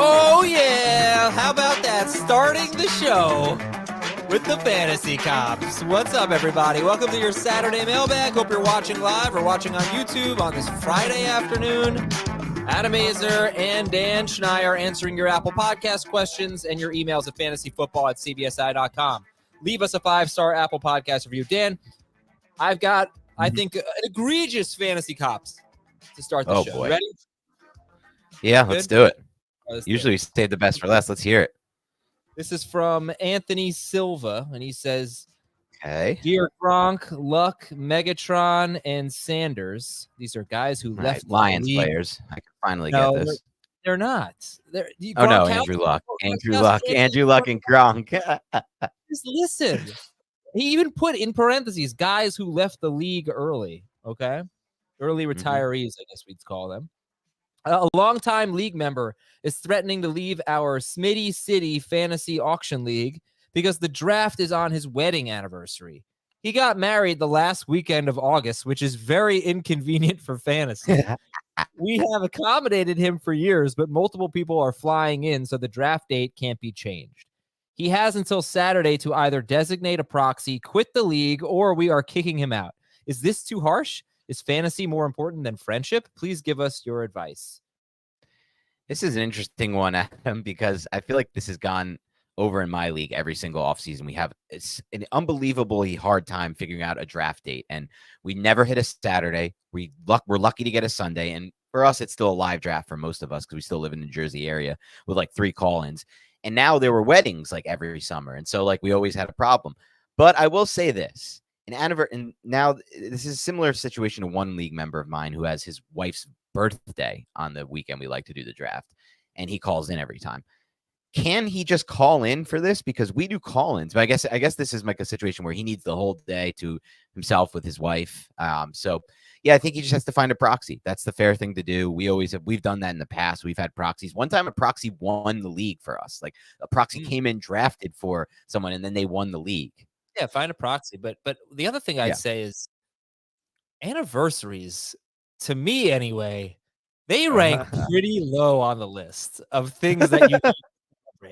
Oh, yeah. How about that? Starting the show with the Fantasy Cops. What's up, everybody? Welcome to your Saturday Mailbag. Hope you're watching live or watching on YouTube on this Friday afternoon. Adam Azer and Dan Schneier answering your Apple Podcast questions and your emails at fantasyfootball@cbsi.com. Leave us a 5-star Apple Podcast review. Dan, I've got, I think, an egregious Fantasy Cops to start the show. Boy. Ready? Yeah, Good? let's do it. Let's Usually we save the best for last. Let's hear it. This is from Anthony Silva, and he says, Okay. Dear Gronk, Luck, Megatron, and Sanders. These are guys who left Lions the league. players. I can finally get this. They're not. Oh, no, Andrew Luck. Andrew Luck and Gronk. Just listen. He even put in parentheses guys who left the league early, okay? Early retirees, I guess we'd call them. A longtime league member is threatening to leave our Smitty City Fantasy Auction League because the draft is on his wedding anniversary. He got married the last weekend of August, which is very inconvenient for fantasy. We have accommodated him for years, but multiple people are flying in, so the draft date can't be changed. He has until Saturday to either designate a proxy, quit the league, or we are kicking him out. Is this too harsh? Is fantasy more important than friendship? Please give us your advice. This is an interesting one, Adam, because I feel like this has gone over in my league every single offseason. We have an unbelievably hard time figuring out a draft date, and we never hit a Saturday. We're lucky to get a Sunday, and for us, it's still a live draft for most of us because we still live in the Jersey area with like 3 call-ins. And now there were weddings like every summer, and so like we always had a problem. But I will say this. And now this is a similar situation to one league member of mine who has his wife's birthday on the weekend we like to do the draft, and he calls in every time. Can he just call in for this? Because we do call-ins, but I guess this is like a situation where he needs the whole day to himself with his wife. So yeah, I think he just has to find a proxy. That's the fair thing to do. We've done that in the past. We've had proxies. One time a proxy won the league for us. Like a proxy came in, drafted for someone, and then they won the league. Yeah, find a proxy. But the other thing I'd say is anniversaries, to me anyway, they rank pretty low on the list of things that you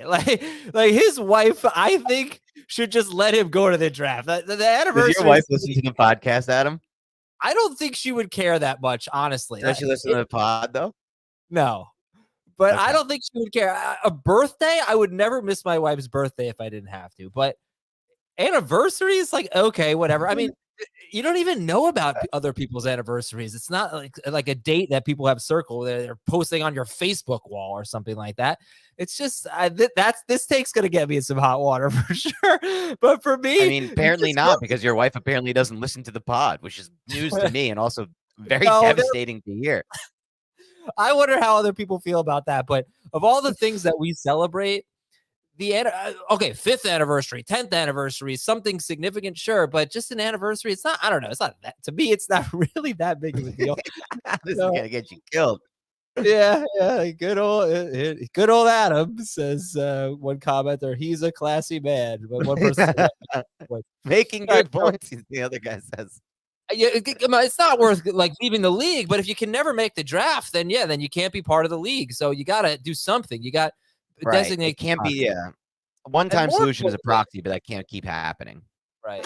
like his wife, I think, should just let him go to the draft. The anniversary. Does your wife listen to the podcast, Adam? I don't think she would care that much, honestly. Does she listen to the pod though? No. But Okay. I don't think she would care. A birthday, I would never miss my wife's birthday if I didn't have to. But anniversaries, like, okay, whatever. I mean, you don't even know about other people's anniversaries. It's not like a date that people have circled. They're posting on your Facebook wall or something like that. It's just this take's gonna get me in some hot water for sure. But for me, I mean, apparently not, because your wife apparently doesn't listen to the pod, which is news to me and also very devastating to hear. I wonder how other people feel about that. But of all the things that we celebrate, okay, 5th anniversary, 10th anniversary, something significant, sure, but just an anniversary, it's not, I don't know, it's not that, to me, it's not really that big of a deal. This is gonna get you killed. Yeah, good old Adam, says one commenter, he's a classy man. But one person making good points, the other guy says. Yeah, it's not worth like leaving the league, but if you can never make the draft, then you can't be part of the league. So you got to do something. You got designate. It can't be a one-time solution is a proxy, but that can't keep happening. Right.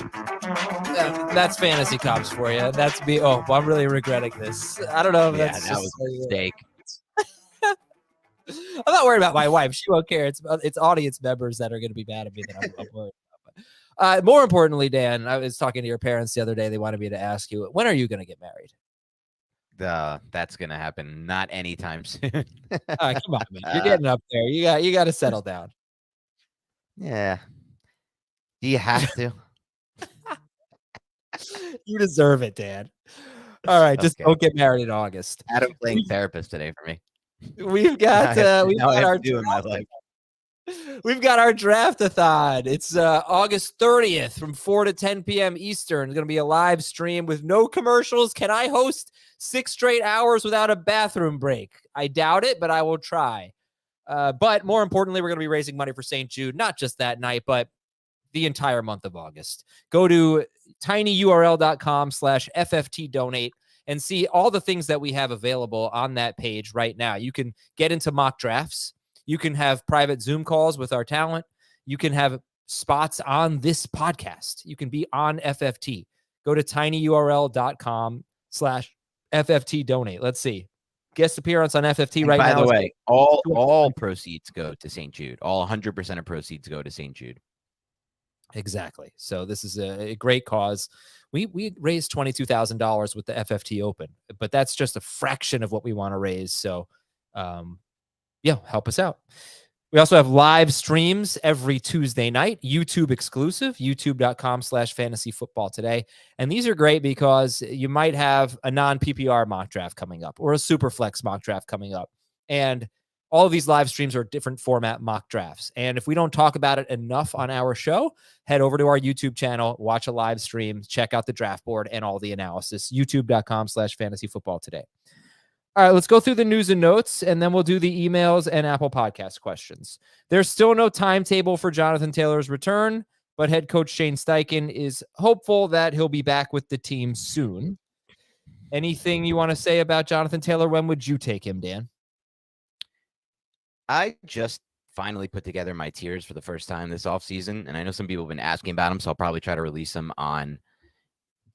That's Fantasy Cops for you. That's me. Oh, I'm really regretting this. I don't know if that was a mistake. I'm not worried about my wife. She won't care. It's audience members that are going to be mad at me that I'm worried about. More importantly, Dan, I was talking to your parents the other day. They wanted me to ask you, when are you going to get married? That's going to happen not anytime soon. Come on, man. You're getting up there. You got to settle down. Yeah. Do you have to? You deserve it, Dan. All right, just don't get married in August. Adam playing therapist today for me. We've got our draft-a-thon. It's August 30th from 4 to 10 p.m. Eastern. It's going to be a live stream with no commercials. Can I host 6 straight hours without a bathroom break? I doubt it, but I will try. But more importantly, we're going to be raising money for St. Jude, not just that night, but the entire month of August. Go to tinyurl.com/FFT donate and see all the things that we have available on that page right now. You can get into mock drafts. You can have private Zoom calls with our talent. You can have spots on this podcast. You can be on FFT. Go to tinyurl.com/FFT donate. Let's see. Guest appearance on FFT right now. By the way, all proceeds go to St. Jude. All 100% of proceeds go to St. Jude. Exactly. So this is a great cause. We raised $22,000 with the FFT Open, but that's just a fraction of what we want to raise. So, help us out. We also have live streams every Tuesday night, YouTube exclusive, youtube.com/fantasyfootball today. And these are great because you might have a non-PPR mock draft coming up or a super flex mock draft coming up. And all of these live streams are different format mock drafts. And if we don't talk about it enough on our show, head over to our YouTube channel, watch a live stream, check out the draft board and all the analysis, youtube.com/fantasyfootball today. All right, let's go through the news and notes, and then we'll do the emails and Apple Podcast questions. There's still no timetable for Jonathan Taylor's return, but head coach Shane Steichen is hopeful that he'll be back with the team soon. Anything you want to say about Jonathan Taylor? When would you take him, Dan? I just finally put together my tiers for the first time this offseason, and I know some people have been asking about them, so I'll probably try to release them on,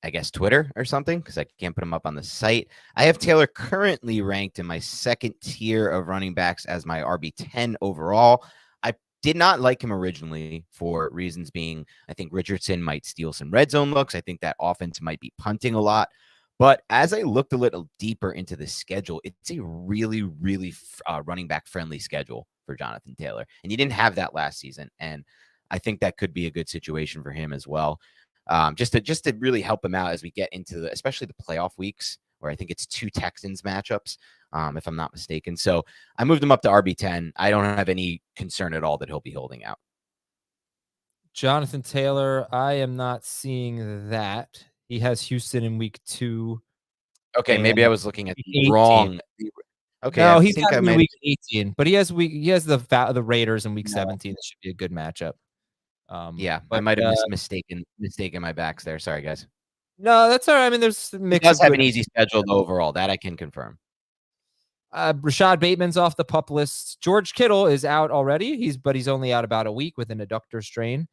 I guess, Twitter or something, because I can't put them up on the site. I have Taylor currently ranked in my second tier of running backs as my RB10 overall. I did not like him originally for reasons being, I think Richardson might steal some red zone looks. I think that offense might be punting a lot. But as I looked a little deeper into the schedule, it's a really, really running back friendly schedule for Jonathan Taylor. And he didn't have that last season. And I think that could be a good situation for him as well. Just to really help him out as we get into especially the playoff weeks, where I think it's 2 Texans matchups, if I'm not mistaken. So I moved him up to RB10. I don't have any concern at all that he'll be holding out. Jonathan Taylor, I am not seeing that. He has Houston in week 2. Okay, maybe I was looking at the wrong. Okay, no, he's got him in week 18, but he has the Raiders in week 17. That should be a good matchup. But I might have mistaken my backs there. Sorry, guys. No, that's all right. I mean, there's a mix. He does have an easy schedule overall. That I can confirm. Rashad Bateman's off the PUP list. George Kittle is out already. He's only out about a week with an adductor strain.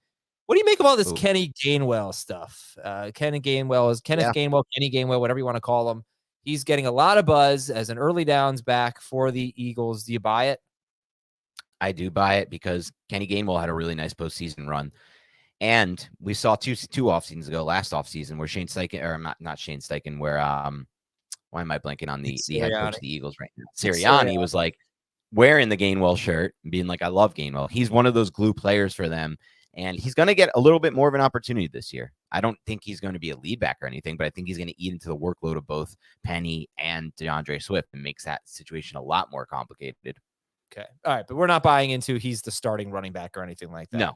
What do you make of all this Kenny Gainwell stuff? Kenneth Gainwell, Kenny Gainwell, whatever you want to call him. He's getting a lot of buzz as an early downs back for the Eagles. Do you buy it? I do buy it because Kenny Gainwell had a really nice postseason run. And we saw two off seasons ago, last off season, where Shane Steichen, or not Shane Steichen, where why am I blanking on the head coach of the Eagles right now? Sirianni was like wearing the Gainwell shirt and being like, I love Gainwell. He's one of those glue players for them. And he's going to get a little bit more of an opportunity this year. I don't think he's going to be a lead back or anything, but I think he's going to eat into the workload of both Penny and DeAndre Swift and makes that situation a lot more complicated. Okay. All right. But we're not buying into he's the starting running back or anything like that. No.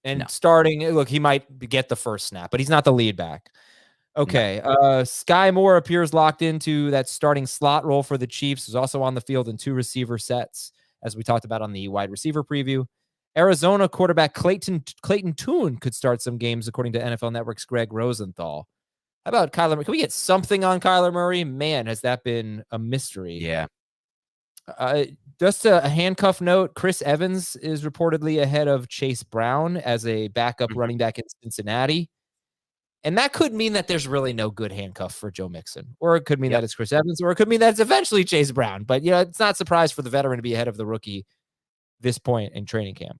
And starting, look, he might get the first snap, but he's not the lead back. Okay. No. Sky Moore appears locked into that starting slot role for the Chiefs. He's also on the field in 2 receiver sets, as we talked about on the wide receiver preview. Arizona quarterback Clayton Tune could start some games, according to NFL Network's Greg Rosenthal. How about Kyler Murray? Can we get something on Kyler Murray? Man, has that been a mystery. Yeah. Just a handcuff note, Chris Evans is reportedly ahead of Chase Brown as a backup running back in Cincinnati. And that could mean that there's really no good handcuff for Joe Mixon. Or it could mean that it's Chris Evans, or it could mean that it's eventually Chase Brown. But, it's not a surprise for the veteran to be ahead of the rookie this point in training camp.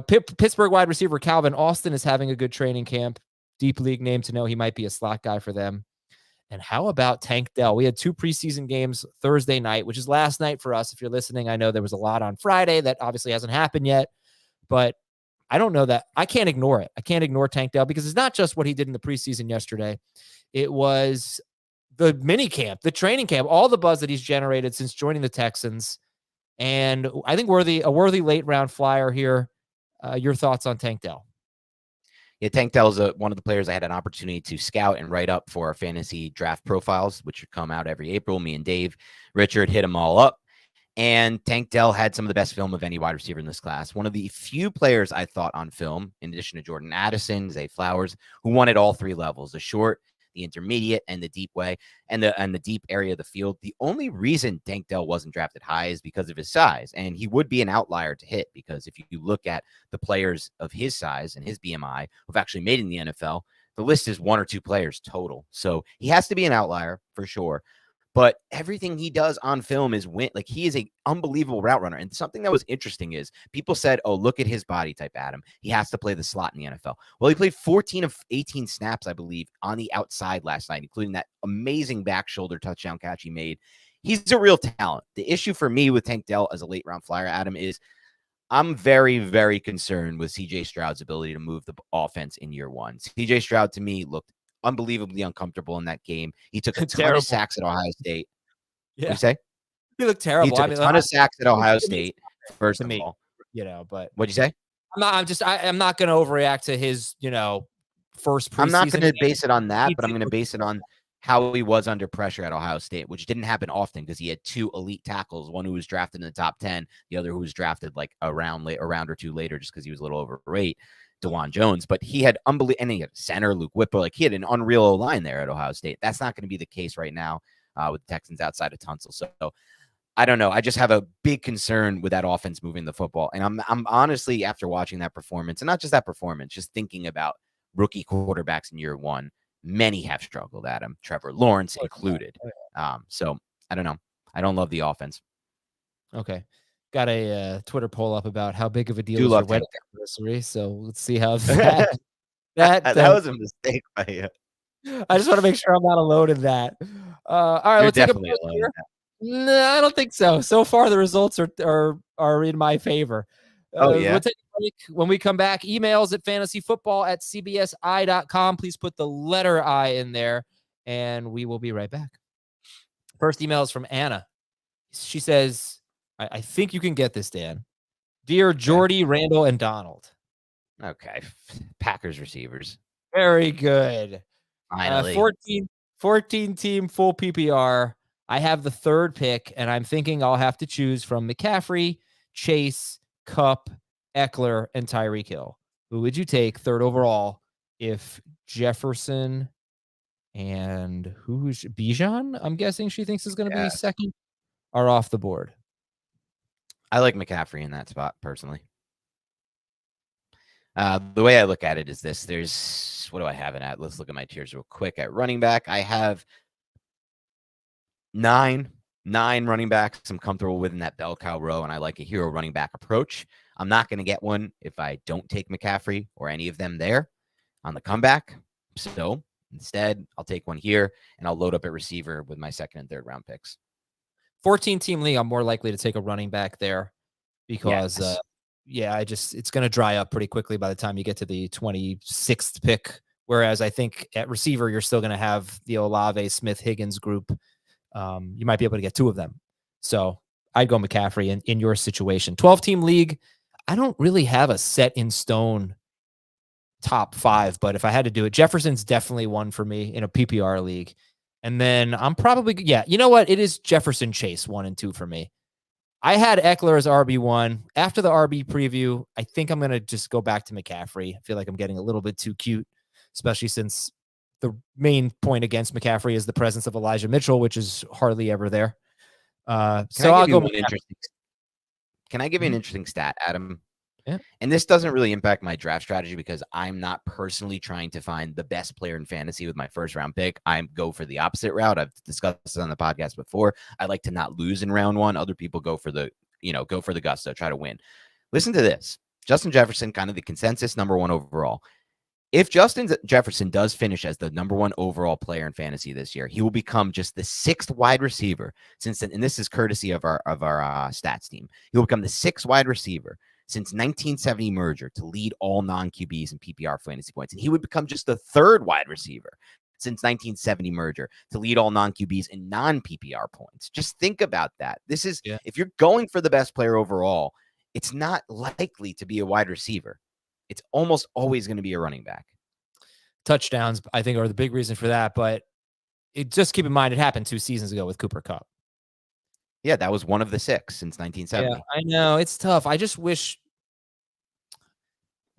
Pittsburgh wide receiver Calvin Austin is having a good training camp. Deep league name to know. He might be a slot guy for them. And how about Tank Dell? We had 2 preseason games Thursday night, which is last night for us. If you're listening, I know there was a lot on Friday that obviously hasn't happened yet, but I don't know that. I can't ignore it. I can't ignore Tank Dell because it's not just what he did in the preseason yesterday. It was the mini camp, the training camp, all the buzz that he's generated since joining the Texans. And I think a worthy late round flyer here. Your thoughts on Tank Dell? Yeah, Tank Dell is one of the players I had an opportunity to scout and write up for our fantasy draft profiles, which come out every April. Me and Dave Richard hit them all up. And Tank Dell had some of the best film of any wide receiver in this class. One of the few players I thought on film, in addition to Jordan Addison, Zay Flowers, who won at all 3 levels, the short, the intermediate and the deep way and the deep area of the field. The only reason Tank Dell wasn't drafted high is because of his size, and he would be an outlier to hit, because if you look at the players of his size and his BMI who've actually made it in the NFL, the list is 1 or 2 players total. So he has to be an outlier for sure. But everything he does on film is win. Like, he is an unbelievable route runner. And something that was interesting is people said, oh, look at his body type, Adam. He has to play the slot in the NFL. Well, he played 14 of 18 snaps, I believe, on the outside last night, including that amazing back shoulder touchdown catch he made. He's a real talent. The issue for me with Tank Dell as a late round flyer, Adam, is I'm very, very concerned with CJ Stroud's ability to move the offense in year one. CJ Stroud, to me, looked unbelievably uncomfortable in that game. He took a ton of sacks at Ohio State. Yeah. What do you say? He looked terrible. He took a ton of sacks at Ohio State, first of all. But what'd you say? I'm not going to overreact to his, first preseason. I'm not going to base it on that, but I'm going to base it on how he was under pressure at Ohio State, which didn't happen often because he had 2 elite tackles, one who was drafted in the top 10, the other who was drafted like a round or two later just because he was a little overweight, DeJuan Jones. But he had unbelievable, and he had center, Luke Whipple. Like, he had an unreal line there at Ohio State. That's not going to be the case right now with the Texans outside of Tunsil. So I don't know. I just have a big concern with that offense moving the football. And I'm honestly, after watching that performance, and not just that performance, just thinking about rookie quarterbacks in year one, many have struggled, Adam, Trevor Lawrence included. So I don't know. I don't love the offense. Okay. Got a Twitter poll up about how big of a deal is your wedding anniversary. So let's see how that was a mistake by you. I just want to make sure I'm not alone in that. All right, You're definitely alone in that. No, I don't think so. So far, the results are in my favor. Yeah. We'll take a break. When we come back, emails at fantasyfootball@cbsi.com. Please put the letter I in there, and we will be right back. First email is from Anna. She says, I think you can get this, Dan. Dear Jordy, Randall, and Donald. Okay. Packers receivers. Very good. Finally. 14 team full PPR. I have the 3rd pick, and I'm thinking I'll have to choose from McCaffrey, Chase, Kupp, Eckler, and Tyreek Hill. Who would you take 3rd overall if Jefferson and who's Bijan, I'm guessing she thinks is going to be 2nd, are off the board? I like McCaffrey in that spot, personally. The way I look at it is this. There's, what do I have it at? Let's look at my tiers real quick. At running back, I have 9 running backs I'm comfortable with in that bell cow row, and I like a hero running back approach. I'm not going to get one if I don't take McCaffrey or any of them there on the comeback. So instead, I'll take one here, and I'll load up at receiver with my 2nd and 3rd round picks. 14-team league, I'm more likely to take a running back there because, it's going to dry up pretty quickly by the time you get to the 26th pick. Whereas I think at receiver, you're still going to have the Olave, Smith, Higgins group. You might be able to get 2 of them. So I'd go McCaffrey in your situation. 12-team league, I don't really have a set in stone top 5, but if I had to do it, Jefferson's definitely one for me in a PPR league. And then I'm probably, you know what? It is Jefferson, Chase 1 and 2 for me. I had Eckler as RB1. After the RB preview, I think I'm going to just go back to McCaffrey. I feel like I'm getting a little bit too cute, especially since the main point against McCaffrey is the presence of Elijah Mitchell, which is hardly ever there. So I'll go. Can I give you an interesting stat, Adam? Yeah. And this doesn't really impact my draft strategy because I'm not personally trying to find the best player in fantasy with my 1st round pick. I go for the opposite route. I've discussed this on the podcast before. I like to not lose in round 1. Other people go for the gusto, try to win. Listen to this. Justin Jefferson, kind of the consensus number 1 overall. If Justin Jefferson does finish as the number 1 overall player in fantasy this year, he will become just the 6th wide receiver since, and this is courtesy of our stats team. He will become the 6th wide receiver since 1970 merger to lead all non-QBs in PPR fantasy points. And he would become just the 3rd wide receiver since 1970 merger to lead all non-QBs in non-PPR points. Just think about that. This is, if you're going for the best player overall, it's not likely to be a wide receiver. It's almost always going to be a running back. Touchdowns, I think, are the big reason for that. But just keep in mind, it happened 2 seasons ago with Cooper Kupp. Yeah, that was one of the 6 since 1970. Yeah, I know. It's tough. I just wish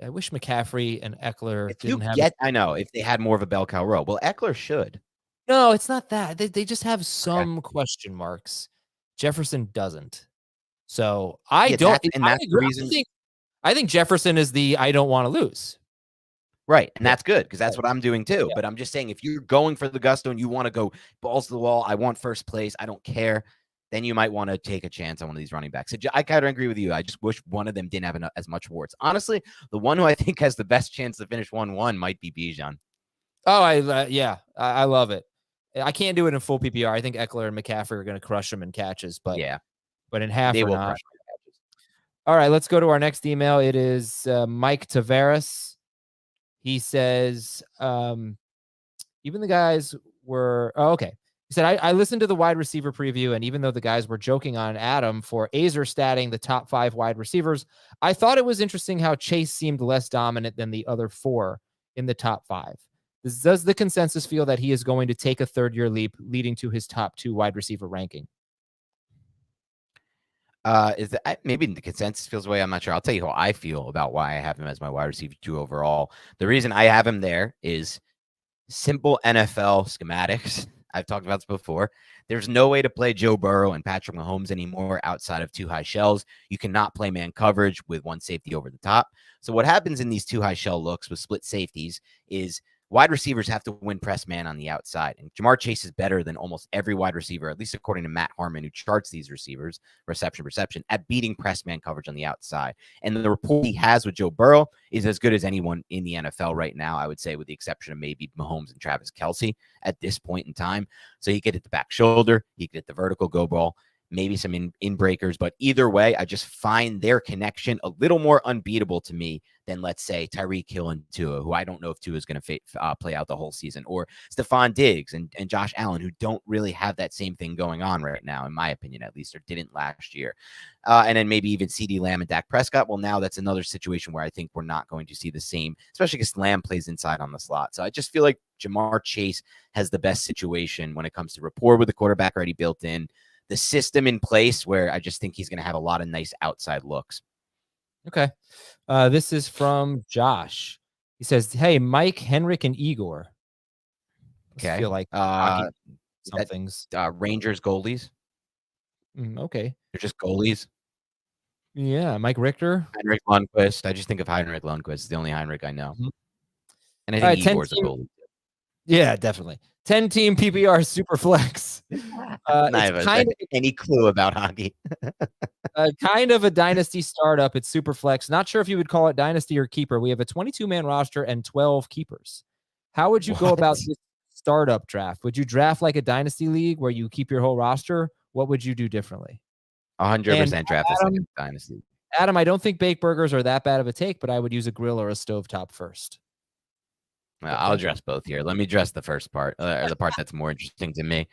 I wish McCaffrey and Eckler If you didn't have. get, I know, if they had more of a bell cow row. Well, Eckler should. No, it's not that. They just have Okay. some question marks. Jefferson doesn't. So I Yeah, don't. and that's the reason. I think Jefferson is the I don't want to lose. Right. And that's good because that's what I'm doing too. Yeah. But I'm just saying, if you're going for the gusto and you want to go balls to the wall, I want first place, I don't care, then you might want to take a chance on one of these running backs. I kind of agree with you. I just wish one of them didn't have as much warts. Honestly, the one who I think has the best chance to finish 1-1 might be Bijan. Oh, I love it. I can't do it in full PPR. I think Eckler and McCaffrey are going to crush them in catches, but in half they or will not. crush them in catches. All right, let's go to our next email. It is Mike Tavares. He says, even the guys were, okay. He said, I listened to the wide receiver preview, and even though the guys were joking on Adam for Azer statting the top 5 wide receivers, I thought it was interesting how Chase seemed less dominant than the other 4 in the top 5. Does the consensus feel that he is going to take a third-year leap, leading to his top 2 wide receiver ranking? Is that maybe the consensus feels the way? I'm not sure. I'll tell you how I feel about why I have him as my wide receiver 2 overall. The reason I have him there is simple NFL schematics. I've talked about this before. There's no way to play Joe Burrow and Patrick Mahomes anymore outside of 2 high shells. You cannot play man coverage with 1 safety over the top. So what happens in these 2 high shell looks with split safeties is wide receivers have to win press man on the outside. And Jamar Chase is better than almost every wide receiver, at least according to Matt Harmon, who charts these receivers, reception, at beating press man coverage on the outside. And the rapport he has with Joe Burrow is as good as anyone in the NFL right now, I would say, with the exception of maybe Mahomes and Travis Kelce at this point in time. So he could hit the back shoulder, he could hit the vertical go ball, maybe some in breakers, but either way, I just find their connection a little more unbeatable to me than, let's say, Tyreek Hill and Tua, who I don't know if Tua is going to play out the whole season, or Stephon Diggs and Josh Allen, who don't really have that same thing going on right now, in my opinion, at least, or didn't last year. And then maybe even CeeDee Lamb and Dak Prescott. Well, now that's another situation where I think we're not going to see the same, especially because Lamb plays inside on the slot. So I just feel like Jamar Chase has the best situation when it comes to rapport with the quarterback already built in, the system in place, where I just think he's going to have a lot of nice outside looks. Okay. This is from Josh. He says, hey, Mike, Henrik, and Igor. Okay. I feel like something's Rangers goalies. Okay. They're just goalies. Yeah. Mike Richter. Heinrich Lundqvist. I just think of Heinrich Lundqvist. It's the only Heinrich I know. Mm-hmm. And I think Igor's a goalie. Yeah, definitely. 10-team PPR super flex. Any clue about hockey? Kind of a dynasty startup. It's super flex. Not sure if you would call it dynasty or keeper. We have a 22-man roster and 12 keepers. How would you go about this startup draft? Would you draft like a dynasty league where you keep your whole roster? What would you do differently? 100% draft this like a dynasty. Adam, I don't think baked burgers are that bad of a take, but I would use a grill or a stovetop first. I'll address both here. Let me address the first part, or the part that's more interesting to me.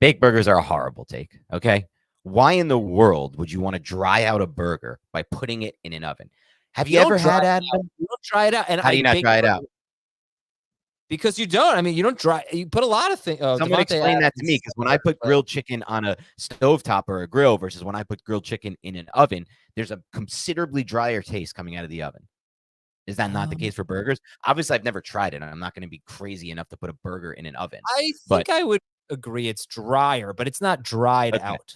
Baked burgers are a horrible take, okay? Why in the world would you want to dry out a burger by putting it in an oven? Have you ever had that? You don't dry it out. And how do you not dry it out? Because you don't. I mean, you don't dry. You put a lot of things. Someone explain that to me, because when I put grilled chicken on a stovetop or a grill versus when I put grilled chicken in an oven, there's a considerably drier taste coming out of the oven. Is that not the case for burgers? Obviously, I've never tried it, and I'm not going to be crazy enough to put a burger in an oven. I think I would agree it's drier, but it's not dried out.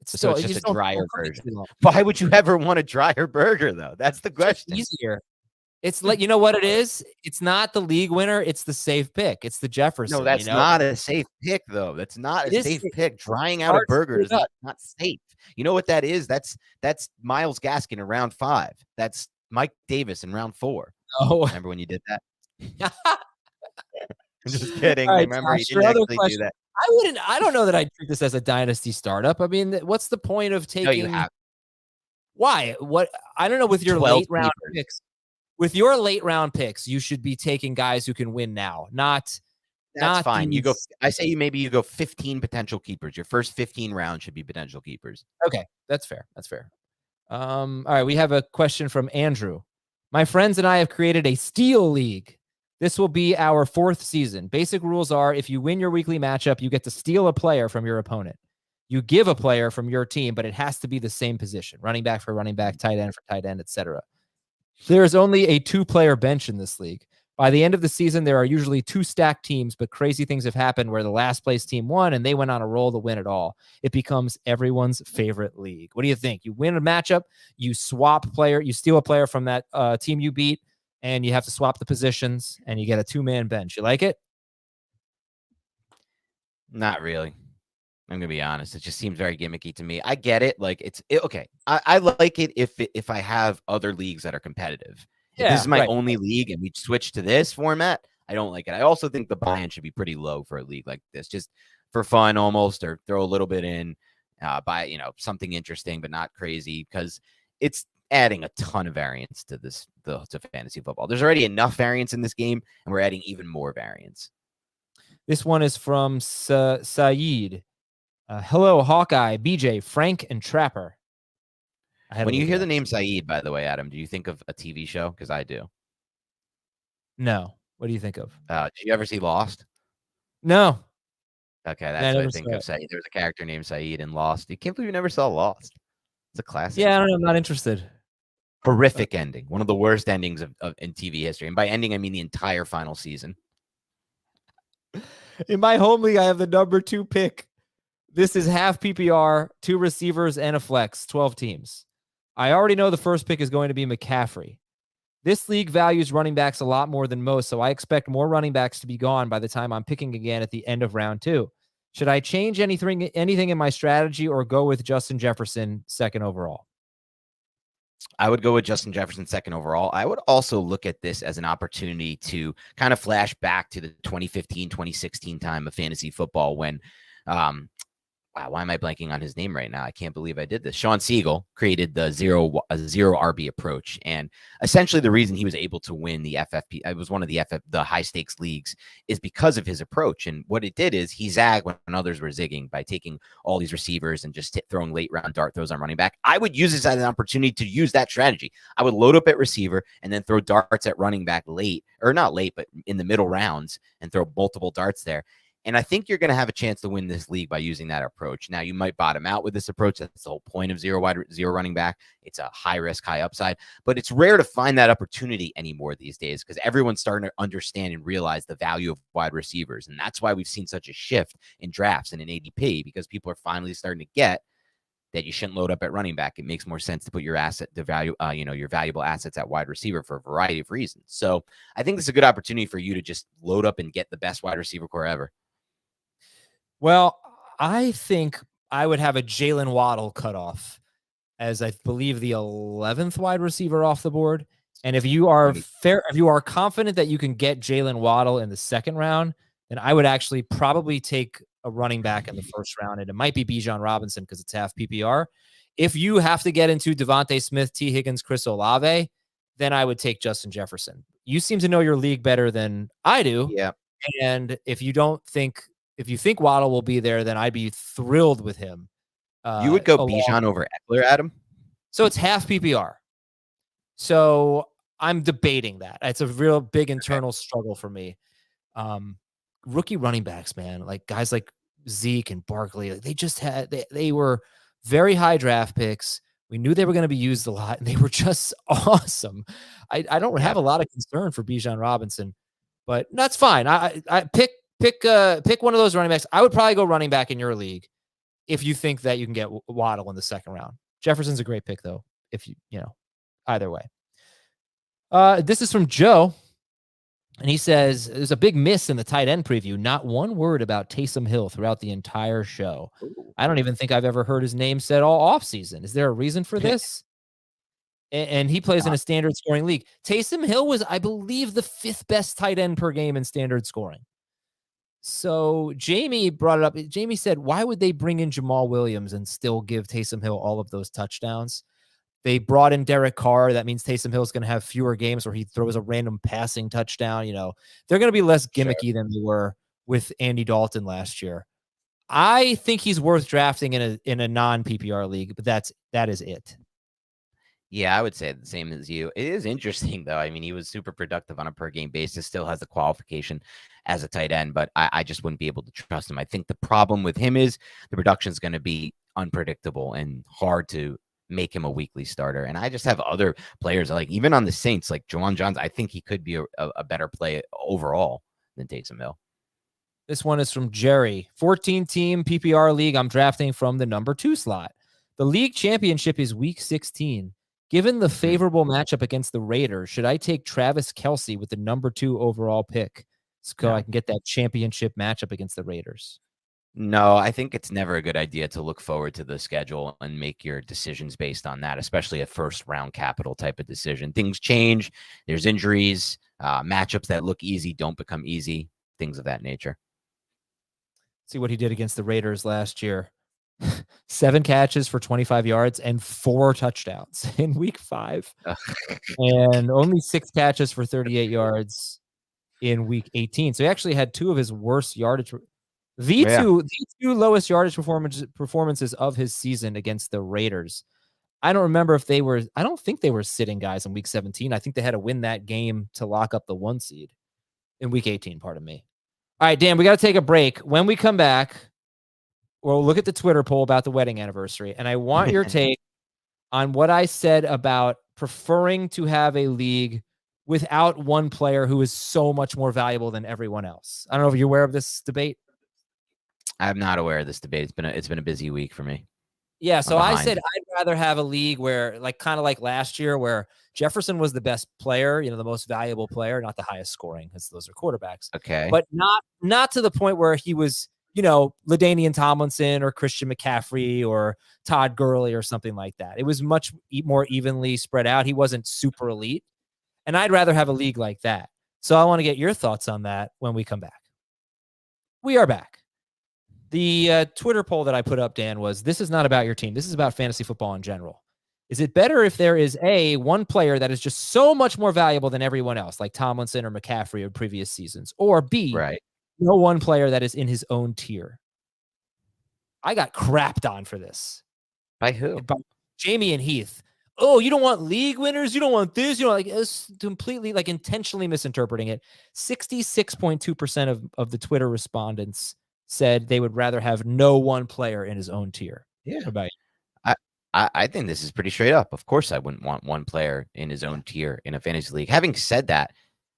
So it's just a drier version. Why would you ever want a drier burger, though? That's the question. It's easier. It's like, you know what it is? It's not the league winner. It's the safe pick. It's the Jefferson. No, that's not a safe pick, though. That's not a safe pick. Drying out a burger is not safe. You know what that is? That's Myles Gaskin in round 5. That's Mike Davis in round 4. Oh, remember when you did that? I'm just kidding. Right, remember he didn't actually do that. I don't know that I'd treat this as a dynasty startup. I mean, what's the point of taking? No, you have. Why? What? I don't know. With your late round picks, with your late round picks, you should be taking guys who can win now. That's fine. You go. I say maybe you go 15 potential keepers. Your first 15 rounds should be potential keepers. Okay, that's fair. That's fair. All right, we have a question from Andrew. My friends and I have created a Steal League. This will be our 4th season. Basic rules are if you win your weekly matchup, you get to steal a player from your opponent. You give a player from your team, but it has to be the same position. Running back for running back, tight end for tight end, etc. There is only a 2-player bench in this league. By the end of the season, there are usually 2 stacked teams, but crazy things have happened where the last place team won and they went on a roll to win it all. It becomes everyone's favorite league. What do you think? You win a matchup, you swap player, you steal a player from that team you beat, and you have to swap the positions, and you get a 2-man bench. You like it? Not really. I'm gonna be honest. It just seems very gimmicky to me. I get it. Like okay. I like it if I have other leagues that are competitive. If this is my only league and we switch to this format, I don't like it. I also think the buy-in should be pretty low for a league like this, just for fun almost, or throw a little bit in, buy something interesting but not crazy, because it's adding a ton of variance to to fantasy football. There's already enough variance in this game, and we're adding even more variance. This one is from Saeed. Hello, Hawkeye, BJ, Frank, and Trapper. When you hear the name Saeed, by the way, Adam, do you think of a TV show? Because I do. No. What do you think of? Did you ever see Lost? No. Okay, that's what I think of Saeed. There was a character named Saeed in Lost. You can't believe you never saw Lost. It's a classic. Yeah, I don't know. I'm not interested. Horrific ending. One of the worst endings in TV history. And by ending, I mean the entire final season. In my home league, I have the number 2 pick. This is half PPR, 2 receivers, and a flex, 12 teams. I already know the first pick is going to be McCaffrey. This league values running backs a lot more than most, so I expect more running backs to be gone by the time I'm picking again at the end of round 2. Should I change anything in my strategy or go with Justin Jefferson second overall? I would go with Justin Jefferson second overall. I would also look at this as an opportunity to kind of flash back to the 2015, 2016 time of fantasy football when wow, why am I blanking on his name right now? I can't believe I did this. Sean Siegel created the zero RB approach, and essentially the reason he was able to win the FFP, it was one of the high stakes leagues, is because of his approach. And what it did is he zagged when others were zigging by taking all these receivers and just throwing late round dart throws on running back. I would use this as an opportunity to use that strategy. I would load up at receiver and then throw darts at running back late, or not late, but in the middle rounds, and throw multiple darts there. And I think you're going to have a chance to win this league by using that approach. Now, you might bottom out with this approach. That's the whole point of zero running back. It's a high risk, high upside, but it's rare to find that opportunity anymore these days because everyone's starting to understand and realize the value of wide receivers. And that's why we've seen such a shift in drafts and in ADP, because people are finally starting to get that you shouldn't load up at running back. It makes more sense to put your your valuable assets at wide receiver for a variety of reasons. So I think this is a good opportunity for you to just load up and get the best wide receiver core ever. Well, I think I would have a Jalen Waddle cutoff as I believe the 11th wide receiver off the board. And if you are confident that you can get Jalen Waddle in the second round, then I would actually probably take a running back in the first round. And it might be Bijan Robinson because it's half PPR. If you have to get into Devontae Smith, T. Higgins, Chris Olave, then I would take Justin Jefferson. You seem to know your league better than I do. Yeah. And if you think Waddle will be there, then I'd be thrilled with him. You would go Bijan over Eckler, Adam? So it's half PPR. So I'm debating that. It's a real big internal struggle for me. Rookie running backs, man, like guys like Zeke and Barkley, they were very high draft picks. We knew they were going to be used a lot, and they were just awesome. I don't have a lot of concern for Bijan Robinson, but that's fine. I pick one of those running backs. I would probably go running back in your league if you think that you can get Waddle in the second round. Jefferson's a great pick, though, if either way. This is from Joe, and he says, there's a big miss in the tight end preview. Not one word about Taysom Hill throughout the entire show. I don't even think I've ever heard his name said all offseason. Is there a reason for this? And he plays in a standard scoring league. Taysom Hill was, I believe, the 5th best tight end per game in standard scoring. So Jamie brought it up. Jamie said, why would they bring in Jamal Williams and still give Taysom Hill all of those touchdowns? They brought in Derek Carr. That means Taysom Hill is going to have fewer games where he throws a random passing touchdown. They're going to be less gimmicky than they were with Andy Dalton last year. I think he's worth drafting in a non-PPR league, but that is it. Yeah, I would say the same as you. It is interesting, though. I mean, he was super productive on a per-game basis, still has the qualification as a tight end, but I just wouldn't be able to trust him. I think the problem with him is the production is going to be unpredictable and hard to make him a weekly starter. And I just have other players like even on the Saints, like Juwan Johnson. I think he could be a better play overall than Taysom Hill. This one is from Jerry. 14-team PPR league. I'm drafting from the number 2 slot. The league championship is week 16. Given the favorable matchup against the Raiders, should I take Travis Kelce with the number 2 overall pick so I can get that championship matchup against the Raiders? No, I think it's never a good idea to look forward to the schedule and make your decisions based on that, especially a first round capital type of decision. Things change. There's injuries. Matchups that look easy don't become easy. Things of that nature. See what he did against the Raiders last year. 7 catches for 25 yards and 4 touchdowns in week 5. And only 6 catches for 38 yards in week 18. So he actually had 2 of his worst yardage. The two lowest yardage performances of his season against the Raiders. I don't think they were sitting guys in week 17. I think they had to win that game to lock up the 1 seed in week 18, pardon me. All right, Dan, we got to take a break. When we come back, we'll look at the Twitter poll about the wedding anniversary. And I want your take on what I said about preferring to have a league without one player who is so much more valuable than everyone else. I don't know if you're aware of this debate. I'm not aware of this debate. It's been a busy week for me. Yeah, so I said I'd rather have a league where, like, kind of like last year, where Jefferson was the best player, the most valuable player, not the highest scoring, because those are quarterbacks. Okay, but not to the point where he was, LaDainian Tomlinson or Christian McCaffrey or Todd Gurley or something like that. It was much more evenly spread out. He wasn't super elite, and I'd rather have a league like that. So I want to get your thoughts on that when we come back. We are back. The Twitter poll that I put up, Dan, was this is not about your team. This is about fantasy football in general. Is it better if there is one player that is just so much more valuable than everyone else, like Tomlinson or McCaffrey of previous seasons, or B, no one player that is in his own tier? I got crapped on for this. By who? By Jamie and Heath. Oh, you don't want league winners? You don't want this? It's completely intentionally misinterpreting it. 66.2% of the Twitter respondents said they would rather have no one player in his own tier. Yeah. What about you? I think this is pretty straight up. Of course, I wouldn't want one player in his own tier in a fantasy league. Having said that,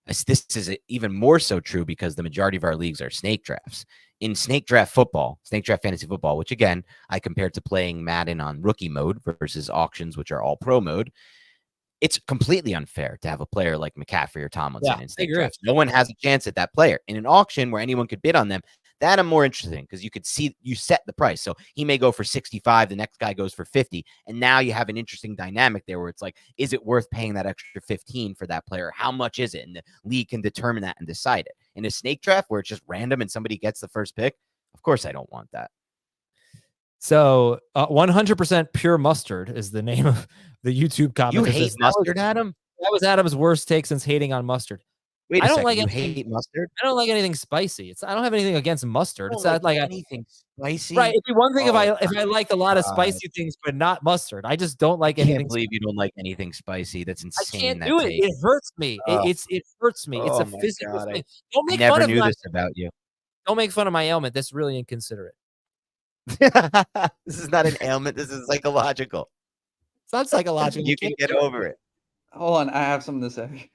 this is even more so true because the majority of our leagues are snake drafts. In snake draft fantasy football, which again, I compared to playing Madden on rookie mode versus auctions, which are all pro mode. It's completely unfair to have a player like McCaffrey or Tomlinson in snake drafts. No one has a chance at that player. In an auction where anyone could bid on them, that I'm more interested in because you could see you set the price. So he may go for 65, the next guy goes for 50. And now you have an interesting dynamic there where it's like, is it worth paying that extra 15 for that player? How much is it? And the league can determine that and decide it. In a snake draft where it's just random and somebody gets the first pick, of course I don't want that. So 100% pure mustard is the name of the YouTube comment. You hate mustard, Adam? That was Adam's worst take since hating on mustard. Wait a second. Like you hate mustard? I don't like anything spicy. I don't have anything against mustard. It's not like anything spicy. Right. It'd be one thing if I liked a lot of spicy things, but not mustard. I just don't like anything. I can't believe you don't like anything spicy. That's insane. I can't do it. It hurts me. It hurts me. It's a physical thing. Don't make fun of me. I never knew this about you. Don't make fun of my ailment. That's really inconsiderate. This is not an ailment. This is psychological. It's not psychological. You can get over it. Hold on, I have something to say.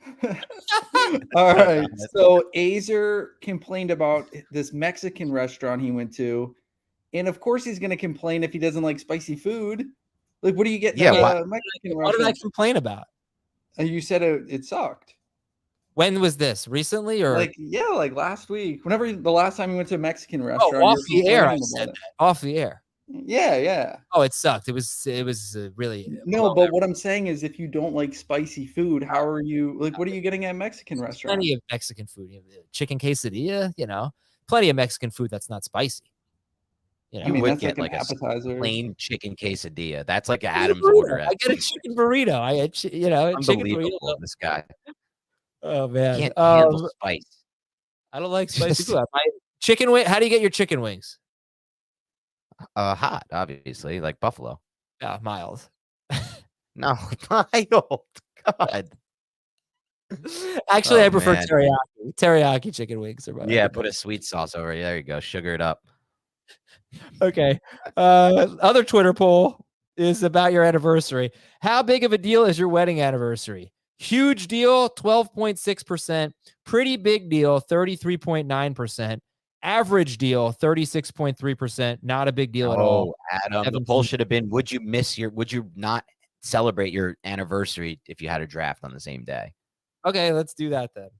All right. So Azer complained about this Mexican restaurant he went to. And of course he's going to complain if he doesn't like spicy food. Like, what do you get? What did I complain about? You said it sucked. When was this? Recently or like last week? Whenever the last time you went to a Mexican restaurant. Off the air, I said that. Off the air. Yeah. Oh, it sucked. It was really but what I'm saying is, if you don't like spicy food, how are you what are you getting at a Mexican restaurant? Plenty of Mexican food. Chicken quesadilla. Plenty of Mexican food that's not spicy. I mean, would get like an appetizer, plain chicken quesadilla. That's like Adam's order. I get a chicken burrito. I had chicken burrito. This guy. Oh man, can't handle spice. I don't like spicy food. Chicken wing. How do you get your chicken wings? Hot, obviously, like buffalo. Yeah, mild. No, mild. God. Actually, I prefer teriyaki. Teriyaki chicken wings are better. Yeah, put a sweet sauce over it. There you go. Sugar it up. Okay. Other Twitter poll is about your anniversary. How big of a deal is your wedding anniversary? Huge deal, 12.6%. Pretty big deal, 33.9%. Average deal, 36.3%. Not a big deal at all. Adam, the poll should have been, would you not celebrate your anniversary if you had a draft on the same day? Okay, let's do that then.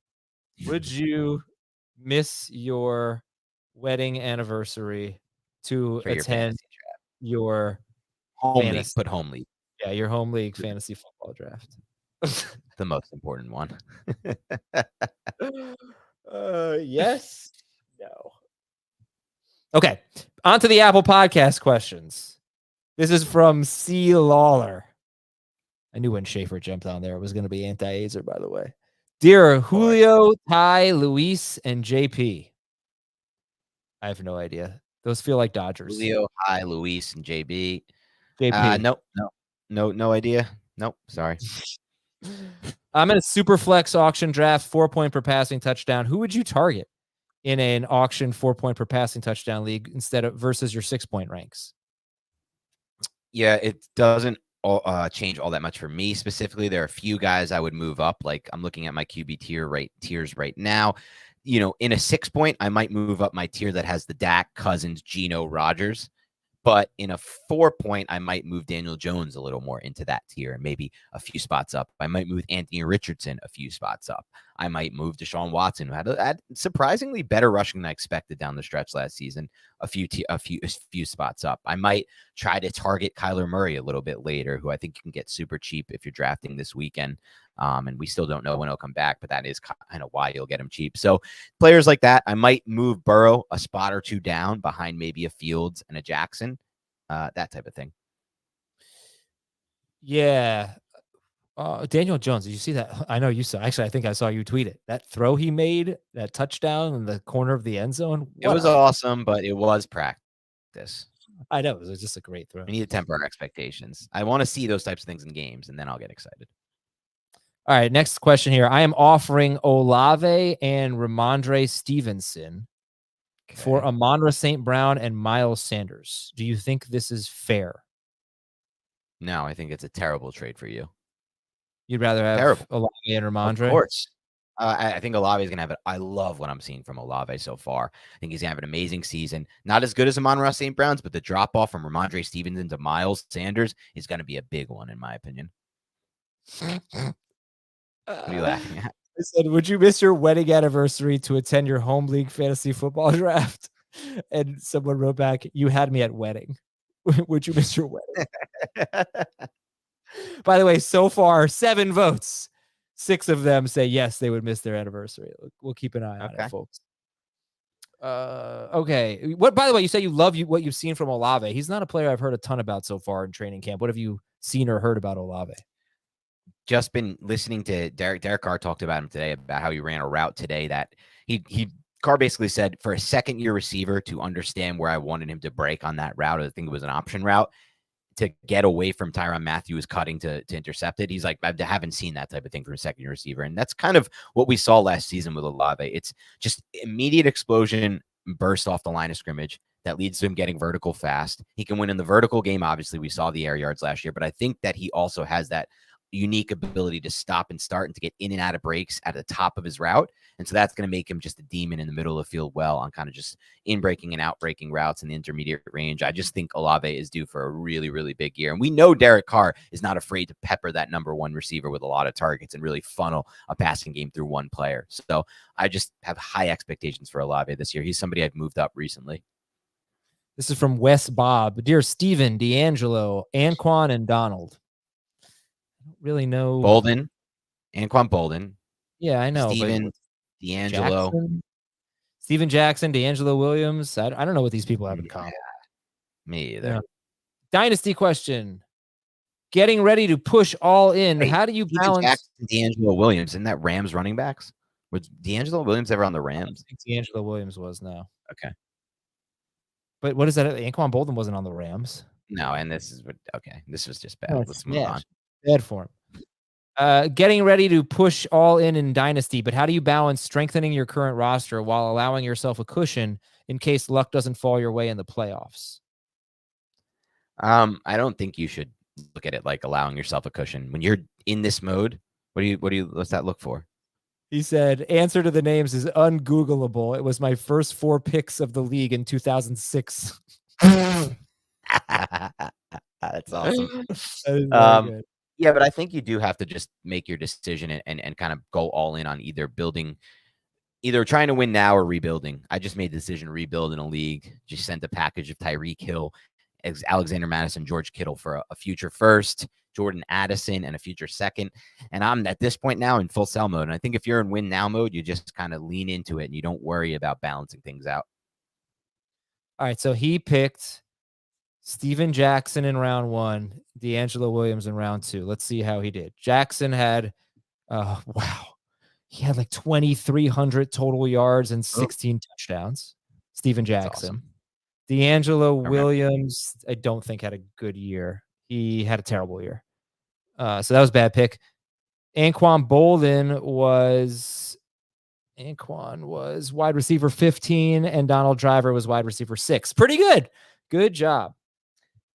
Would you miss your wedding anniversary to attend your home fantasy league? Put home league. Yeah, your home league fantasy football draft. The most important one. Yes. No. Okay. On to the Apple Podcast questions. This is from C. Lawler. I knew when Schaefer jumped on there, it was going to be anti-Azer, by the way. Dear Julio, Ty, Luis, and JP. I have no idea. Those feel like Dodgers. Julio, Ty, Luis, and JP. JP. No idea. Nope. Sorry. I'm in a super flex auction draft, 4-point per passing touchdown. Who would you target in an auction 4-point per passing touchdown league versus your 6-point ranks? Yeah, it doesn't change all that much for me specifically. There are a few guys I would move up. Like I'm looking at my QB tiers right now. In a 6-point, I might move up my tier that has the Dak, Cousins, Geno, Rodgers. But in a 4-point, I might move Daniel Jones a little more into that tier and maybe a few spots up. I might move Anthony Richardson a few spots up. I might move Deshaun Watson, who had surprisingly better rushing than I expected down the stretch last season, a few spots up. I might try to target Kyler Murray a little bit later, who I think you can get super cheap if you're drafting this weekend. And we still don't know when he'll come back, but that is kind of why you'll get him cheap. So players like that, I might move Burrow a spot or two down behind maybe a Fields and a Jackson, that type of thing. Yeah. Daniel Jones, did you see that? I know you saw. Actually, I think I saw you tweet it. That throw he made, that touchdown in the corner of the end zone. It was awesome, but it was practice. I know. It was just a great throw. We need to temper our expectations. I want to see those types of things in games, and then I'll get excited. All right, next question here. I am offering Olave and Ramondre Stevenson for Amon-Ra St. Brown and Miles Sanders. Do you think this is fair? No, I think it's a terrible trade for you. You'd rather have Olave and Ramondre? Of course. I think Olave is going to have it. I love what I'm seeing from Olave so far. I think he's going to have an amazing season. Not as good as Amon-Ra St. Brown's, but the drop-off from Ramondre Stevenson to Miles Sanders is going to be a big one, in my opinion. What are you laughing at? I said, would you miss your wedding anniversary to attend your home league fantasy football draft? And someone wrote back, you had me at wedding. Would you miss your wedding? By the way, so far, 7 votes. 6 of them say yes, they would miss their anniversary. We'll keep an eye on it, folks. Okay. By the way, you say you love what you've seen from Olave. He's not a player I've heard a ton about so far in training camp. What have you seen or heard about Olave? Just been listening to Derek Carr talked about him today, about how he ran a route today that Carr basically said for a second-year receiver to understand where I wanted him to break on that route. I think it was an option route to get away from Tyrann Mathieu cutting to intercept it. He's like, I haven't seen that type of thing from a second-year receiver. And that's kind of what we saw last season with Olave. It's just immediate explosion, burst off the line of scrimmage that leads to him getting vertical fast. He can win in the vertical game. Obviously, we saw the air yards last year, but I think that he also has that unique ability to stop and start and to get in and out of breaks at the top of his route. And so that's going to make him just a demon in the middle of the field on kind of just in breaking and out breaking routes in the intermediate range. I just think Olave is due for a really, really big year. And we know Derek Carr is not afraid to pepper that number 1 receiver with a lot of targets and really funnel a passing game through one player. So I just have high expectations for Olave this year. He's somebody I've moved up recently. This is from Wes Bob. Dear Steven, D'Angelo, Anquan, and Donald. Really know Anquan Bolden. Yeah, I know. Steven, D'Angelo. Steven Jackson, D'Angelo Williams. I don't know what these people have in common. Me either. Yeah. Dynasty question. Getting ready to push all in. Wait, how do you balance Jackson, D'Angelo Williams? Isn't that Rams running backs? Was D'Angelo Williams ever on the Rams? I think D'Angelo Williams was now. Okay. But what is that? Anquan Bolden wasn't on the Rams. No, and this was just bad. Let's move on. Bad form. Getting ready to push all in Dynasty, but how do you balance strengthening your current roster while allowing yourself a cushion in case luck doesn't fall your way in the playoffs? I don't think you should look at it like allowing yourself a cushion. When you're in this mode, what's that look for? He said, answer to the names is ungoogleable. It was my first 4 picks of the league in 2006. That's awesome. That is very good. Yeah, but I think you do have to just make your decision and kind of go all in on either trying to win now or rebuilding. I just made the decision to rebuild in a league. Just sent a package of Tyreek Hill, Alexander Madison, George Kittle for a future first, Jordan Addison, and a future second. And I'm at this point now in full sell mode. And I think if you're in win now mode, you just kind of lean into it and you don't worry about balancing things out. All right, so he picked Steven Jackson in round 1, D'Angelo Williams in round 2. Let's see how he did. Jackson had, he had like 2,300 total yards and 16 touchdowns. Steven Jackson. Awesome. D'Angelo Williams, I don't think had a good year. He had a terrible year. So that was a bad pick. Anquan Bolden was wide receiver 15, and Donald Driver was wide receiver 6. Pretty good. Good job.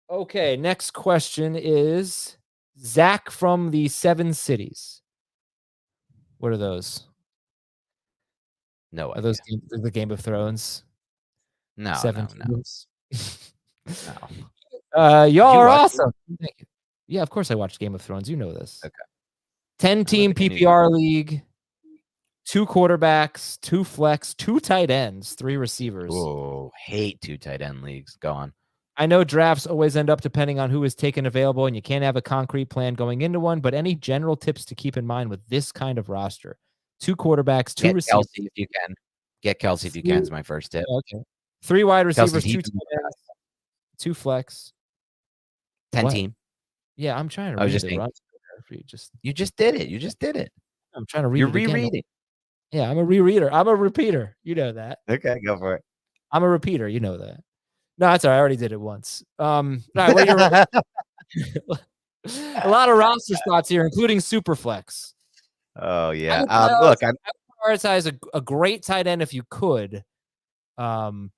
Okay, next question is Zach from the 7 cities. What are those? No, are those the Game of Thrones? No, 7 no. Y'all are awesome. Thank you. Yeah, of course I watched Game of Thrones. You know this. Okay. 10-team PPR league, 2 quarterbacks, 2 flex, 2 tight ends, 3 receivers. Oh, hate 2 tight end leagues. Go on. I know drafts always end up depending on who is taken available, and you can't have a concrete plan going into one, but any general tips to keep in mind with this kind of roster? 2 quarterbacks, 2 receivers. Kelce if you can. Get Kelce if you can is my first tip. Okay. 3 wide receivers, 2 tight ends, 2 flex. 10-team. Yeah, I'm trying to read the roster. You just did it. I'm trying to read You're it again. rereading. Yeah, I'm a rereader. I'm a repeater. You know that. Okay, go for it. I'm a repeater. You know that. No, that's all right. I already did it once. All right, what are your a lot of roster spots here, including Superflex. Oh, yeah. Look, I would prioritize a great tight end if you could. But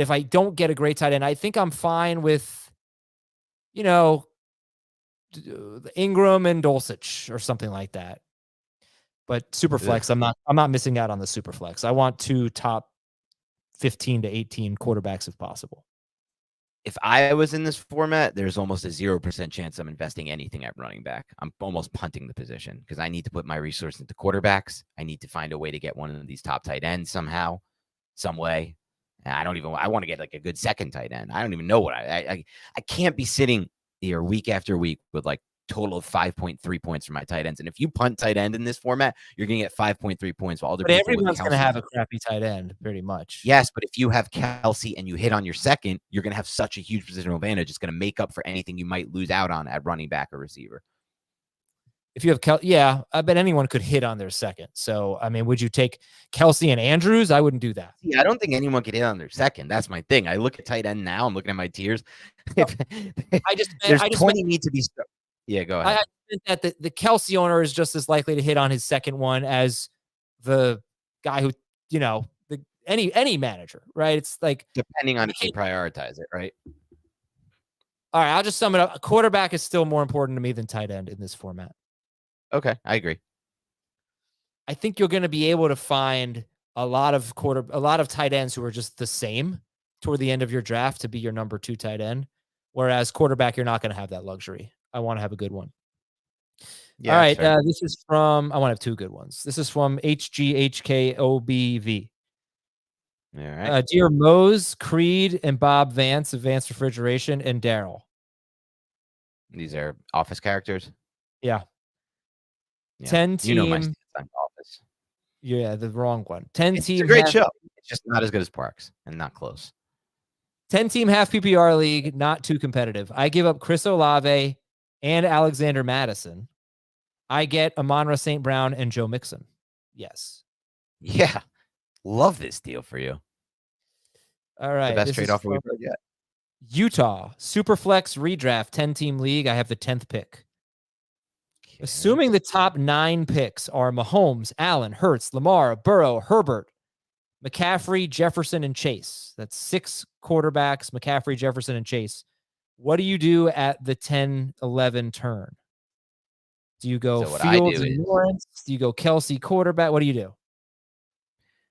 if I don't get a great tight end, I think I'm fine with, Ingram and Dulcich or something like that. But Superflex, I'm not missing out on the Superflex. I want 2 top 15 to 18 quarterbacks if possible. If I was in this format, there's almost a 0% chance I'm investing anything at running back. I'm almost punting the position because I need to put my resources into quarterbacks. I need to find a way to get one of these top tight ends somehow, some way. And I want to get like a good second tight end. I don't even know what I can't be sitting here week after week with like total of 5.3 points for my tight ends. And if you punt tight end in this format, you're going to get 5.3 points. While but everyone's going to have a crappy tight end pretty much. Yes, but if you have Kelce and you hit on your second, you're going to have such a huge positional advantage. It's going to make up for anything you might lose out on at running back or receiver. If you have Kelce, I bet anyone could hit on their second. So, I mean, would you take Kelce and Andrews? I wouldn't do that. Yeah, I don't think anyone could hit on their second. That's my thing. I look at tight end now. I'm looking at my tiers. There's 20 need to be. Yeah, go ahead. I think that the Kelce owner is just as likely to hit on his second one as the guy who, any manager, right? It's like depending on if you prioritize it, right? All right, I'll just sum it up. A quarterback is still more important to me than tight end in this format. Okay, I agree. I think you're going to be able to find a lot of tight ends who are just the same toward the end of your draft to be your number 2 tight end. Whereas quarterback, you're not going to have that luxury. I want to have a good one. Yeah, all right. This is from, I want to have 2 good ones. This is from HGHKOBV. All right. Dear Mose, Creed, and Bob Vance, Advanced Refrigeration, and Daryl. These are office characters? Yeah. 10 team. You know my stance on Office. Yeah, the wrong one. 10 it's team. It's a great show. It's just not as good as Parks and not close. 10 team half PPR league, not too competitive. I give up Chris Olave and Alexander Madison. I get Amon-Ra St. Brown and Joe Mixon. Yes. Yeah. Love this deal for you. All right. The best trade offer we've heard yet. Utah, Superflex redraft, 10 team league. I have the 10th pick. Okay. Assuming the top 9 picks are Mahomes, Allen, Hurts, Lamar, Burrow, Herbert, McCaffrey, Jefferson, and Chase. That's 6 quarterbacks, McCaffrey, Jefferson, and Chase. What do you do at the 10-11 turn? Do you go So what I Fields do and is Lawrence? Do you go Kelce quarterback? What do you do?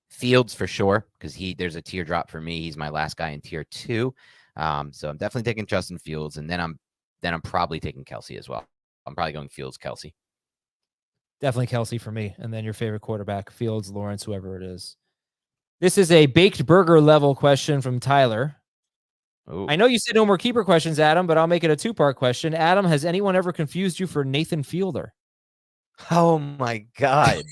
Fields for sure, because there's a teardrop for me. He's my last guy in tier 2. So I'm definitely taking Justin Fields, and then I'm probably taking Kelce as well. I'm probably going Fields, Kelce. Definitely Kelce for me. And then your favorite quarterback, Fields, Lawrence, whoever it is. This is a baked burger level question from Tyler. Ooh. I know you said no more keeper questions, Adam, but I'll make it a 2-part question. Adam, has anyone ever confused you for Nathan Fielder? Oh my God.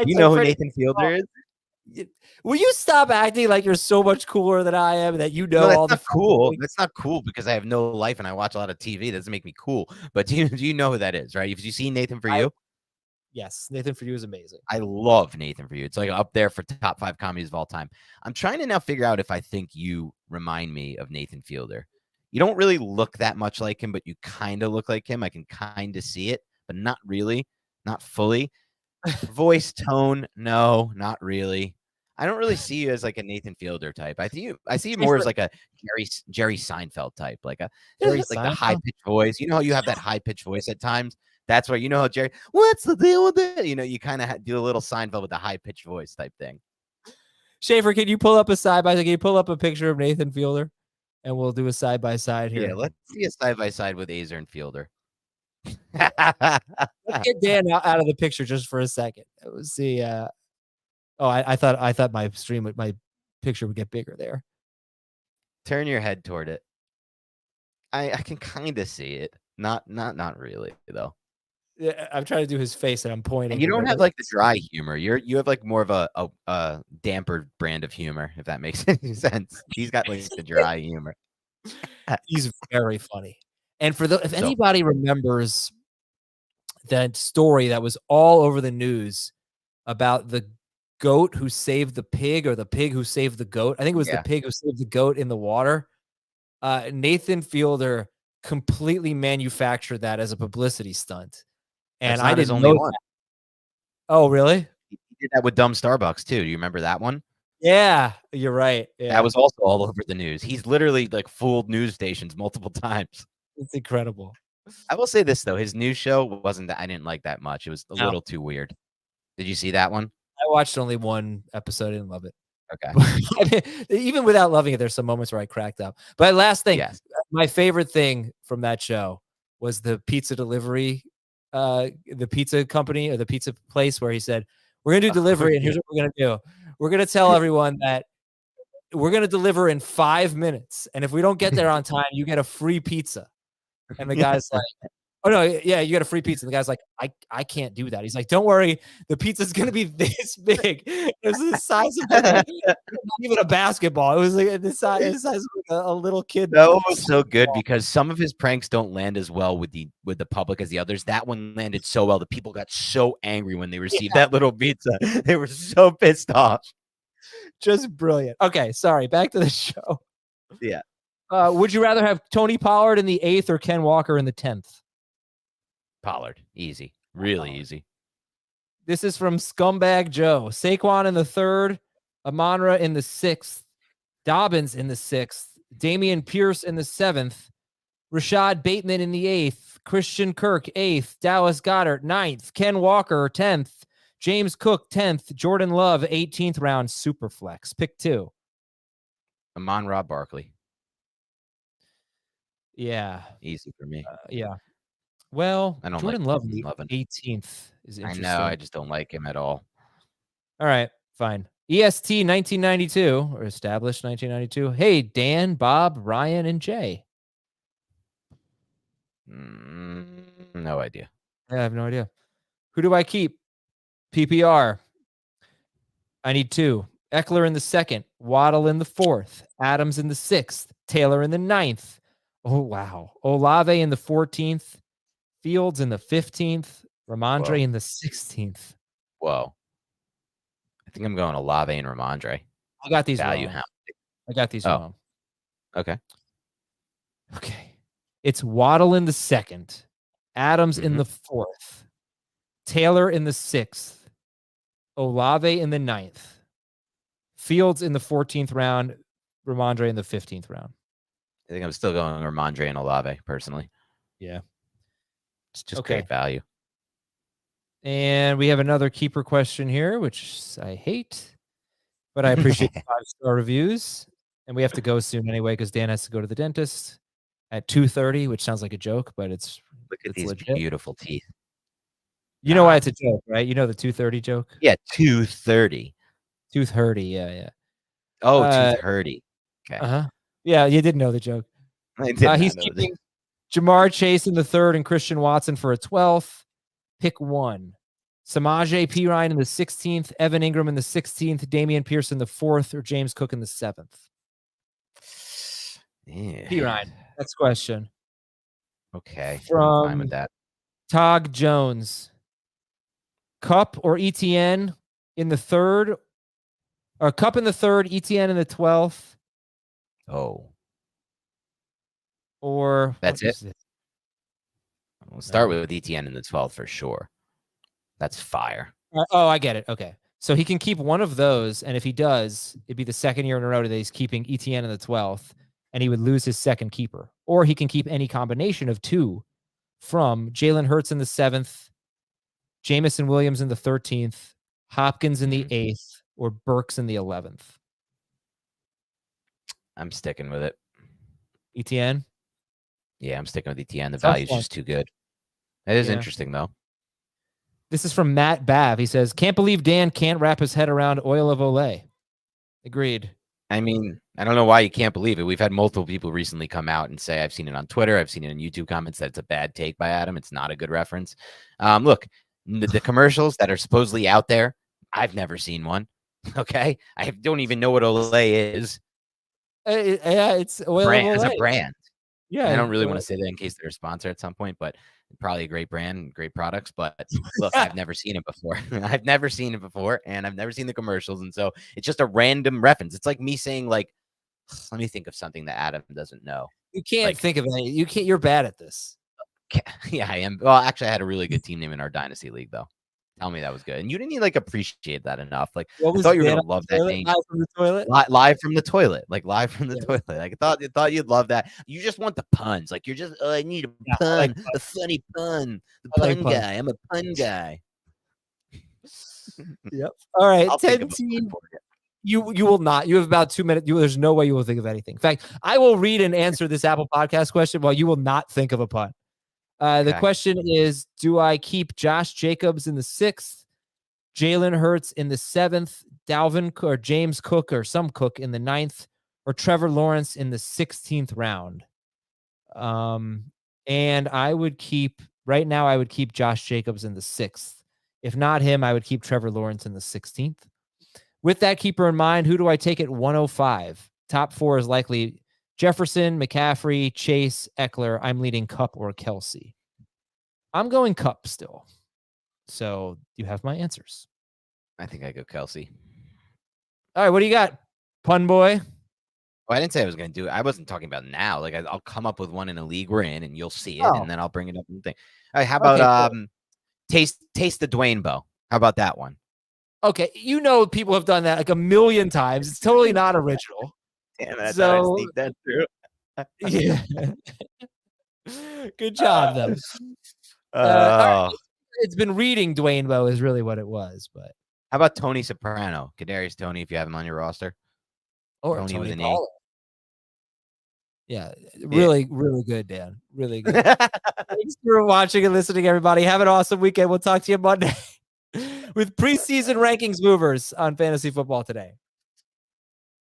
You know who Nathan Fielder is? Will you stop acting like you're so much cooler than I am that you know No, all that's the not cool. That's not cool because I have no life and I watch a lot of TV. That doesn't make me cool. But do you know who that is, right? Have you seen Nathan For You? Yes, Nathan For You is amazing. I love Nathan For You. It's like up there for top 5 comedies of all time. I'm trying to now figure out if I think you remind me of Nathan Fielder. You don't really look that much like him, but you kind of look like him. I can kind of see it, but not really, not fully. Voice tone, no, not really. I don't really see you as like a Nathan Fielder type. I see you more as like a Jerry Seinfeld type, like the high pitched voice. You know how you have that high pitched voice at times. That's why you know how Jerry. What's the deal with it? You know, you kind of do a little Seinfeld with the high pitched voice type thing. Schaefer, can you pull up a side by side? Can you pull up a picture of Nathan Fielder, and we'll do a side by side here. Yeah, let's see a side by side with Azer and Fielder. Let's get Dan out of the picture just for a second. Let's see. I thought my picture would get bigger there. Turn your head toward it. I can kind of see it. Not really though. Yeah, I'm trying to do his face and I'm pointing. And you don't have like the dry humor. You have like more of a damper brand of humor, if that makes any sense. He's got like the dry humor. He's very funny. And if anybody remembers that story that was all over the news about the goat who saved the pig or the pig who saved the goat. I think it was the pig who saved the goat in the water. Nathan Fielder completely manufactured that as a publicity stunt. And I didn't know that. Oh, really? He did that with Dumb Starbucks too. Do you remember that one? Yeah, you're right. Yeah. That was also all over the news. He's literally like fooled news stations multiple times. It's incredible. I will say this though, his news show wasn't that I didn't like that much. It was a little too weird. Did you see that one? I watched only one episode. I didn't love it. Okay. Even without loving it, there's some moments where I cracked up. But last thing, my favorite thing from that show was the pizza delivery, the pizza company or the pizza place where he said, we're going to do delivery and here's what we're going to do. We're going to tell everyone that we're going to deliver in 5 minutes. And if we don't get there on time, you get a free pizza. And the guy's like, oh, no, yeah, you got a free pizza. And the guy's like, I can't do that. He's like, don't worry. The pizza's going to be this big. It was the size of not even a basketball. It was like the size of a little kid. That one was so good because some of his pranks don't land as well with the public as the others. That one landed so well. The people got so angry when they received that little pizza. They were so pissed off. Just brilliant. Okay, sorry. Back to the show. Yeah. Would you rather have Tony Pollard in the 8th or Ken Walker in the 10th? Pollard. Easy. Really easy. This is from Scumbag Joe. Saquon in the 3rd, Amon-Ra in the 6th, Dobbins in the 6th, Damian Pierce in the 7th, Rashad Bateman in the 8th, Christian Kirk 8th, Dallas Goedert 9th, Ken Walker 10th, James Cook 10th, Jordan Love 18th round Superflex. Pick 2. Amon-Ra Barkley. Yeah. Easy for me. Yeah. Well, I don't Jordan like Love 18th is interesting. I know. I just don't like him at all. All right. Fine. EST 1992 or established 1992. Hey, Dan, Bob, Ryan, and Jay. No idea. I have no idea. Who do I keep? PPR. I need 2. Eckler in the 2nd, Waddle in the 4th, Adams in the 6th, Taylor in the 9th. Oh, wow. Olave in the 14th, Fields in the 15th, Ramondre in the 16th. Whoa. I think I'm going Olave and Ramondre. I got these value wrong. I got these wrong. Okay. It's Waddle in the 2nd, Adams in the 4th, Taylor in the 6th, Olave in the 9th, Fields in the 14th round, Ramondre in the 15th round. think I'm still going Ramondre and Olave personally. Yeah. It's just great value. And we have another keeper question here, which I hate, but I appreciate the 5-star reviews. And we have to go soon anyway because Dan has to go to the dentist at 2:30, which sounds like a joke, but it's these legit. Beautiful teeth. You know why it's a joke, right? You know the 2:30 joke? Yeah, 2:30. 2:30, yeah. Oh, 2:30. Okay. Uh-huh. Yeah, you did know the joke. I did he's keeping Jamar Chase in the 3rd and Christian Watson for a 12th. Pick 1. Samaje Perine in the 16th, Evan Ingram in the 16th, Damian Pierce in the 4th, or James Cook in the 7th. Yeah. Perine. Next question. Okay. From I'm fine with that. Tog Jones. Cup or ETN in the 3rd, or Cup in the 3rd, ETN in the 12th. Oh. Or that's it. We'll start with ETN in the 12th for sure. That's fire. Oh, I get it. Okay. So he can keep one of those, and if he does, it'd be the 2nd year in a row that he's keeping ETN in the 12th, and he would lose his 2nd keeper. Or he can keep any combination of 2 from Jalen Hurts in the 7th, Jamison Williams in the 13th, Hopkins in the 8th, or Burks in the 11th. I'm sticking with it. ETN? Yeah, I'm sticking with ETN. The value's just too good. It is interesting, though. This is from Matt Bav. He says, can't believe Dan can't wrap his head around oil of Olay. Agreed. I mean, I don't know why you can't believe it. We've had multiple people recently come out and say, I've seen it on Twitter, I've seen it in YouTube comments, that it's a bad take by Adam. It's not a good reference. Look, the commercials that are supposedly out there, I've never seen one. Okay? I don't even know what Olay is. Yeah, it's oil brand, of Olay. As a brand. Yeah, I don't really want to say that in case they're a sponsor at some point, but probably a great brand, great products. But look, I've never seen it before. I've never seen it before, and I've never seen the commercials. And so it's just a random reference. It's like me saying, like, let me think of something that Adam doesn't know. You can't think of it. You can't. You're bad at this. Yeah, I am. Well, actually, I had a really good team name in our Dynasty League, though. Tell me that was good. And you didn't like appreciate that enough. Like, I thought you were gonna love that name. Live from the toilet. Live from the toilet. Like live from the toilet. Like I thought you'd love that. You just want the puns. Like you're just I need a pun, a funny pun. The pun guy. I'm a pun guy. Yep. All right. 10 team. You will not. You have about 2 minutes. There's no way you will think of anything. In fact, I will read and answer this Apple Podcast question while you will not think of a pun. The question is, do I keep Josh Jacobs in the 6th, Jalen Hurts in the 7th, Dalvin or James Cook or some Cook in the 9th, or Trevor Lawrence in the 16th round? And I would keep, right now, I would keep Josh Jacobs in the 6th. If not him, I would keep Trevor Lawrence in the 16th. With that keeper in mind, who do I take at 105? Top 4 is likely Jefferson, McCaffrey, Chase, Eckler. I'm leading Kupp or Kelce. I'm going Kupp still. So you have my answers. I think I go Kelce. All right, what do you got, pun boy? Well, I didn't say I was going to do it. I wasn't talking about now. Like I'll come up with one in a league we're in, and you'll see it, and then I'll bring it up in the thing. All right, how about taste the Dwayne Bow? How about that one? Okay, you know people have done that like a million times. It's totally not original. Damn it, I thought I'd sneak that through. Yeah. Good job, though. Right. It's been reading Dwayne Bowe is really what it was. But how about Tony Soprano? Kadarius Toney, if you have him on your roster. Or Tony with an Pollard. Yeah, really, really good, Dan. Really good. Thanks for watching and listening, everybody. Have an awesome weekend. We'll talk to you Monday with preseason rankings movers on Fantasy Football Today.